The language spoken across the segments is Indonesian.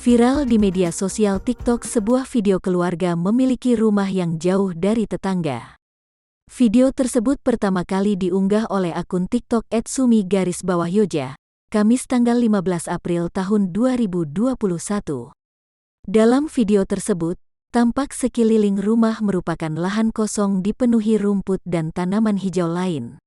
Viral di media sosial TikTok, sebuah video keluarga memiliki rumah yang jauh dari tetangga. Video tersebut pertama kali diunggah oleh akun TikTok @sumi_yoja, Kamis tanggal 15 April tahun 2021. Dalam video tersebut, tampak sekeliling rumah merupakan lahan kosong dipenuhi rumput dan tanaman hijau lain.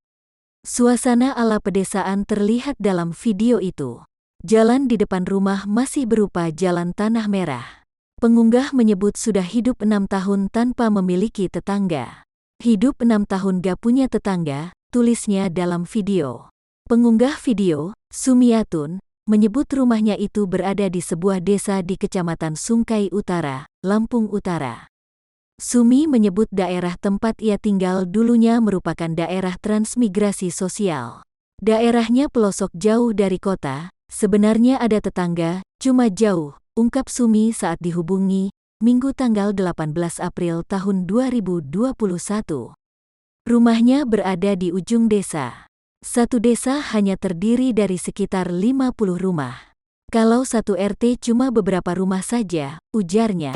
Suasana ala pedesaan terlihat dalam video itu. Jalan di depan rumah masih berupa jalan tanah merah. Pengunggah menyebut sudah hidup 6 tahun tanpa memiliki tetangga. Hidup 6 tahun gak punya tetangga, tulisnya dalam video. Pengunggah video, Sumiatun, menyebut rumahnya itu berada di sebuah desa di Kecamatan Sungkai Utara, Lampung Utara. Sumi menyebut daerah tempat ia tinggal dulunya merupakan daerah transmigrasi sosial. Daerahnya pelosok jauh dari kota. Sebenarnya ada tetangga, cuma jauh, ungkap Sumi saat dihubungi, Minggu tanggal 18 April tahun 2021. Rumahnya berada di ujung desa. Satu desa hanya terdiri dari sekitar 50 rumah. Kalau satu RT cuma beberapa rumah saja, ujarnya.